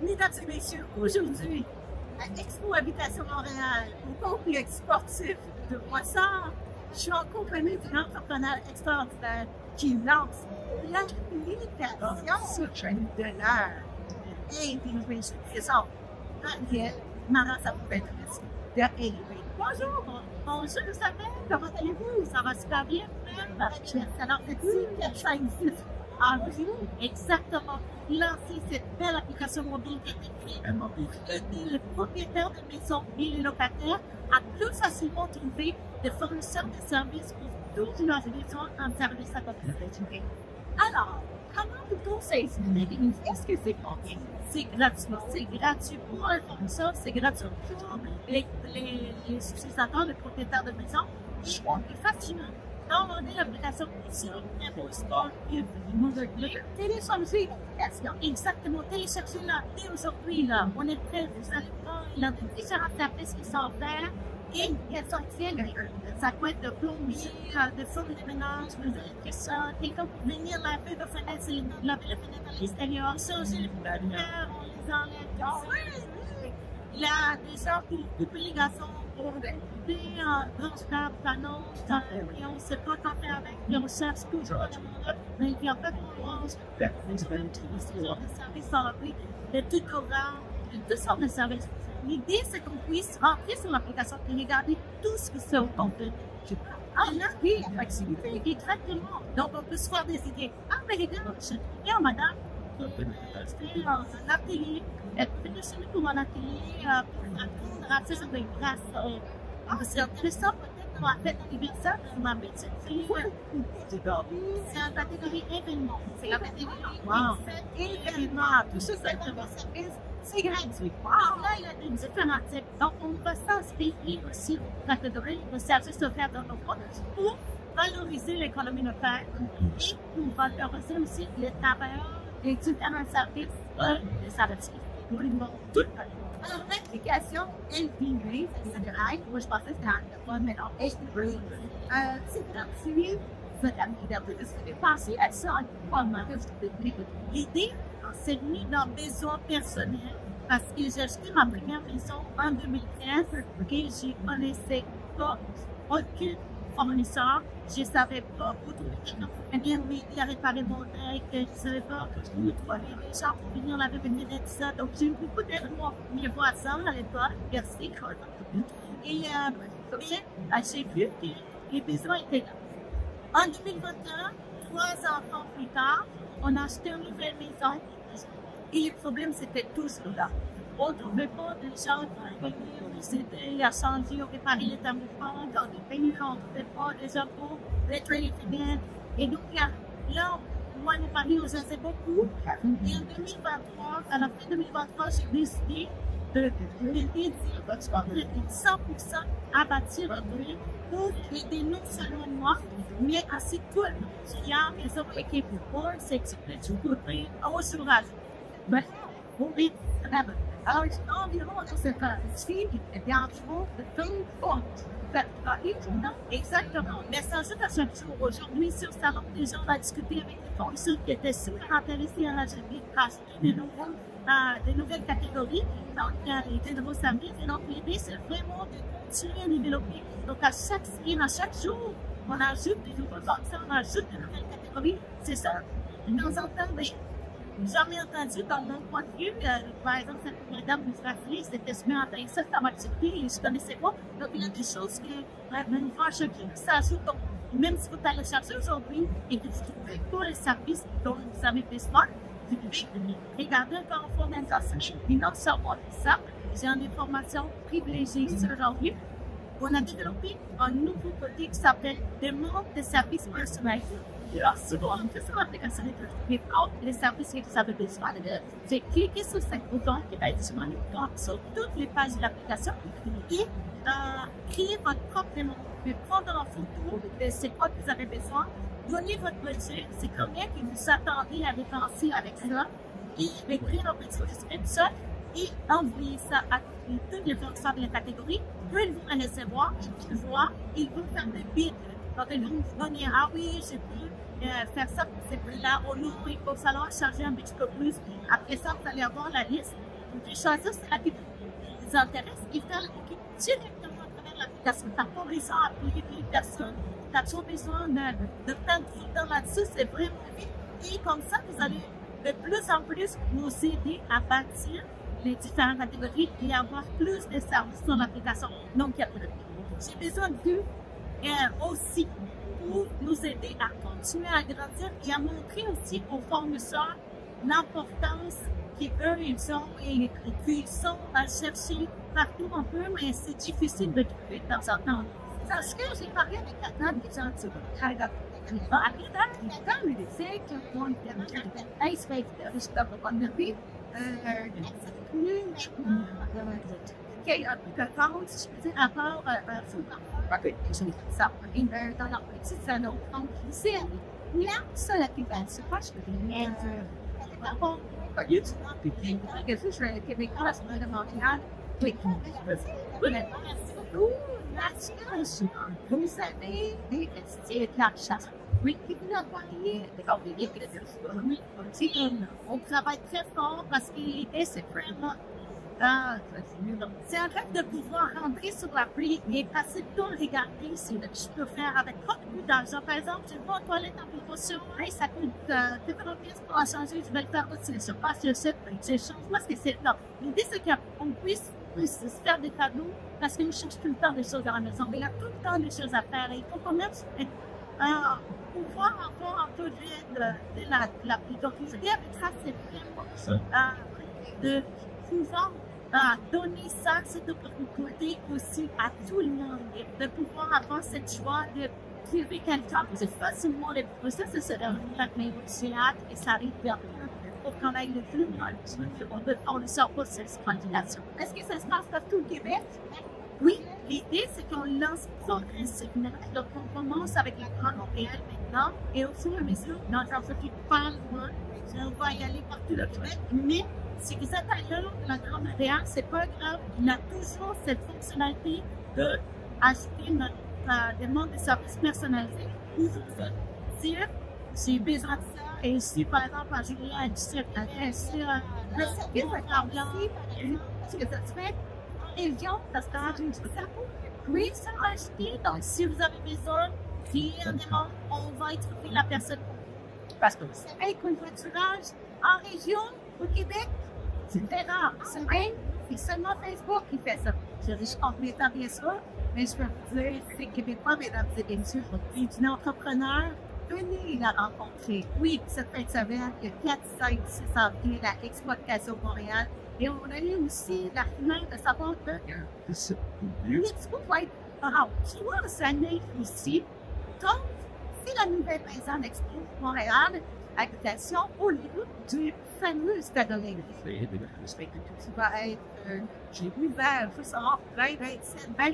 Mesdames et messieurs, aujourd'hui, à Expo Habitation Montréal, au complexe sportif de Brossard, je suis en compagnie d'un entrepreneur extraordinaire qui lance l'application de l'heure. Et puis, je suis présente. Daniel, Mara, ça vous intéresse de Élevé. Bonjour, bonjour Isabelle, comment allez-vous? Ça va super bien? Alors, c'est ça existe. Ah oui, exactement. Lancer cette belle application mobile qui est aider le propriétaire de maison et les locataires à plus facilement trouver des fournisseurs de services pour toute leur maison en service à propriété. Alors, comment peut-on s'exprimer? Est-ce que c'est combien? C'est gratuit. C'est gratuit pour un fournisseur, c'est gratuit pour les utilisateurs, les propriétaires de maison. Et on peut facilement downloader l'application ici, télécharger l'application. Exactement, téléchargez-la dès aujourd'hui. On est prêt, vous allez voir, il y a différents services qui sont offerts. Et elles sont extérieures. Ça peut être de plombier, de forme de ménage, de l'électricien, quelqu'un pour venir laver la fenêtre, laver la fenêtre à l'extérieur, changer les lumières, on les enlève. Il y a des gens qui coupent les gazons pour des branchables, panneaux, et on ne sait pas quoi faire avec, et on cherche toujours mais il n'y a pas de branche, de service rempli, de tout courant, de sortes de services. L'idée, c'est qu'on puisse rentrer sur l'application et regarder tout ce qui se contenu. Ah, là, oui, l'activité est très courante. Donc, on peut se faire des idées. Ah, mais regarde, je suis bien, madame. C'est un atelier. Elle peut venir chez nous pour un atelier pour apprendre à faire des grâces. C'est intéressant, peut-être, qu'on va faire un anniversaire de ma médecine. C'est une catégorie événement. C'est la catégorie événement. Tout ça, c'est un service. C'est gratuit. Wow. Là, il y a des différents types. Donc, on va s'inspirer aussi la catégorie de services offerts dans nos produits pour valoriser l'économie locale et pour valoriser aussi les travailleurs et différents services de services. Alors, l'application LPV, c'est moi je pensais que c'était un mais non, HPV. C'est gratuit. C'est passé à ça en l'idée, c'est mis dans besoin personnel parce que j'ai acheté ma première maison en 2015 et je ne connaissais pas aucun fournisseur. Je ne savais pas où venir m'aider à réparer mon deck, je ne savais pas où trouver les gens pour venir laver mes lunettes, tout ça. Donc, j'ai eu beaucoup d'aide de mes voisins à l'époque. Merci, et j'ai vu que les besoins étaient là. En 2021, 3 enfants plus tard, on a acheté une nouvelle maison. Et le problème, c'était tous là. On ne trouvait pas de gens qui venaient nous aider à changer, à réparer les thermophanes, dans les pays, on ne trouvait pas des gens pour nettoyer les fenêtres. Et donc, là, moi, les paris, on faisait beaucoup. Et en 2023, à la fin 2023, j'ai décidé de dédier 100% à bâtir un bruit pour aider non seulement moi, mais aussi tout le monde qui a les autres équipes pour s'exprimer tout le monde au sourage. Mais, oui, alors, environ, c'est un style, et bien, de tout exactement. Mais ça ajoute à chaque jour. Aujourd'hui, sur le salon, les gens vont discuter avec les fournisseurs qui étaient super intéressés à la GP, des nouvelles catégories, donc des nouveaux services. Et donc, l'idée, c'est vraiment de continuer à développer. Donc, à chaque semaine, à chaque jour, on ajoute des nouveaux fournisseurs, on ajoute de nouvelles catégories. C'est ça. Nous entendons. Jamais entendu dans mon point de vue, par exemple, cette madame du Frafri, c'était super intéressant comme activité, et je ne connaissais pas. Donc, il y a des choses que, une fois chacune, ça ajoute. Donc, même si vous allez chercher aujourd'hui et que vous trouvez pas les services dont vous avez besoin, vous pouvez regarder encore en formation. Et non seulement ça, j'ai une information privilégiée sur aujourd'hui. On a développé un nouveau produit qui s'appelle Demande de services personnalisés. Là, souvent, on fait ça l'application de les services que vous avez besoin. C'est cliquer sur ce bouton qui va être sur toutes les pages de l'application et créer votre propre demande. Vous pouvez prendre en photo de ce quoi que vous avez besoin, donner votre budget, c'est combien que vous attendez à dépenser avec ça, et écrire un petit description et envoyer ça à toutes les fournisseurs de la catégorie. Puis ils vont les recevoir, voir, ils vont faire des bids. Donc, ils vont vous donner, ah oui, j'ai pu faire ça pour ces prix-là. Au lieu où il faut falloir charger un petit peu plus. Après ça, vous allez avoir la liste. Vous pouvez choisir ce qui vous intéresse et faire directement à travers l'application. Tu n'as pas besoin d'appeler les personnes. Tu as toujours besoin de prendre du temps là-dessus. C'est vraiment vite. Et comme ça, vous allez de plus en plus nous aider à bâtir les différentes catégories et avoir plus de services sur l'application. Donc, j'ai besoin d'eux aussi pour nous aider à continuer à grandir et à montrer aussi aux fournisseurs l'importance qu'eux, ils ont et qu'ils sont à chercher partout un peu, mais c'est difficile de trouver de temps en temps. Parce que j'ai parlé avec quelqu'un qui est sur le travail. Quand il disait que mon vous savez, c'est de la chasse. Oui, on travaille très fort parce que l'idée, c'est vraiment c'est en fait de pouvoir rentrer sur l'appli et passer le temps regarder si je peux faire avec pas beaucoup d'argent. Par exemple, je vais aux toilettes en promotion, hey, ça coûte 80 pièces pour en changer, je vais le faire tout de suite. Je passe le site, j'échange parce que c'est là. L'idée, c'est qu'on puisse se faire des cadeaux parce qu'on cherche tout le temps des choses à la maison. Mais il y a tout le temps des choses à faire et il faut quand même pouvoir avoir un peu d'aide de l'appli. Donc, l'idée avec ça, c'est vraiment de pouvoir donner ça, cette opportunité aussi à tout le monde, de pouvoir avoir cette joie de trouver quelqu'un. C'est facilement le processus, c'est vraiment la négociation et ça arrive vers pour qu'on aille le plus loin. On ne sort pas de cette candidature. Est-ce que ça se passe partout au Québec? Oui, l'idée c'est qu'on lance progressivement. Donc on commence avec la Grande Montréal maintenant et au fur et à mesure, notre entreprise parle loin, on va y aller partout au Québec, mais si vous êtes ailleurs de la Grande Montréal, c'est pas grave, il a toujours cette fonctionnalité d'acheter notre demande de services personnalisés ou dire j'ai besoin de ça et si par exemple je vais à 17 sur le service de câblage, ce que ça se fait, ils viennent parce que ça oui, ça va acheter. Donc si vous avez besoin d'une demande, on va trouver la personne. Parce que c'est un covoiturage en région au Québec. C'est très rare. C'est vrai, c'est seulement Facebook qui fait ça. Je compte mes temps, bien sûr, mais je peux vous dire, c'est québécois, mesdames et messieurs. Et une entrepreneur, venez la rencontrer. Oui, cette fin de semaine, il y a 4, 5, 6 avril, la Exploitation Montréal. Et on a eu aussi la finale de savoir que l'Expo va être en 3 années ici. Donc, c'est la nouvelle maison d'Expo Montréal, habitation au lieu du fameux stade olympique. Qui va être, j'ai ouvert, il faut savoir, 2027, 20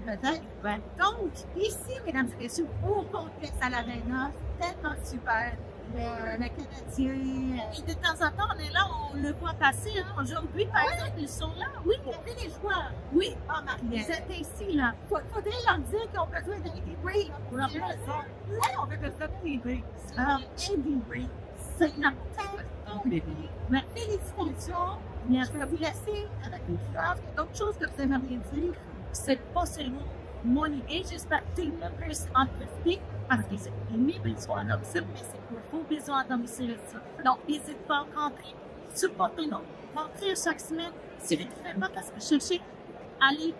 peut-être. Donc, ici, mesdames et messieurs, au complexe à l'Arena, c'est tellement super. Le Canadien. Et de temps en temps, on est là, on le voit passer. Hein. Aujourd'hui, par exemple, ils sont là. Oui, il y a des joueurs. Oui, Marie, ils étaient ici, là. Il faudrait leur dire qu'ils ont besoin d'aider. Oui, on a besoin d'aider. C'est une mais félicitations. Mais je vais vous laisser avec une phrase. D'autres choses que vous aimeriez dire, c'est pas seulement mon idée. J'espère que tout le monde peut en profiter parce que c'est mes besoins à domicile, mais c'est pour vos besoins à domicile aussi. Donc, n'hésitez pas à rentrer, supportez-nous. Rentrez chaque semaine, si vous ne faites pas parce que cherchez, allez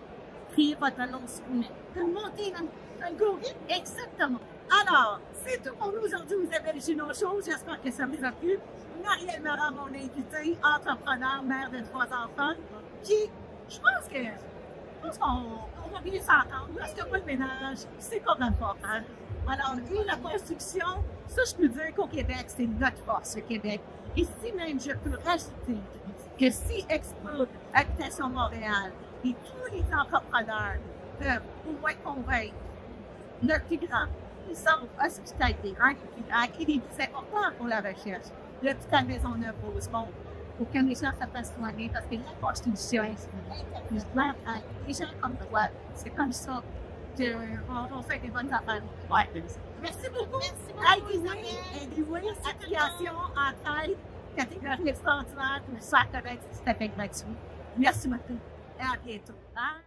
créer votre annonce. De monter un groupe. Exactement. Alors, c'est tout pour nous aujourd'hui. Vous avez reçu nos choses. J'espère que ça vous a plu. Marielle Meurant, mon invité, entrepreneur, mère de 3 enfants, qui, je pense qu'on va bien s'entendre. Parce que moi, le ménage, c'est comme important. Alors, et la construction, ça, je peux dire qu'au Québec, c'est notre force, le Québec. Et si même je peux rajouter que si Expo Habitation Montréal et tous les entrepreneurs peuvent au moins convaincre le plus grand, ils sont hospitalités, c'est important pour la recherche. Le petit Maisonneuve Rosemont, pour que les gens se fassent soigner, parce que la constitution, les gens comme toi, c'est comme ça qu'on fait des bonnes affaires. Ouais. Merci beaucoup. Merci beaucoup, Isabelle. Anyway, application en tête, catégorie extraordinaire, pour ça connaître, c'est fait gratuit. Merci beaucoup. Et à bientôt. Bye.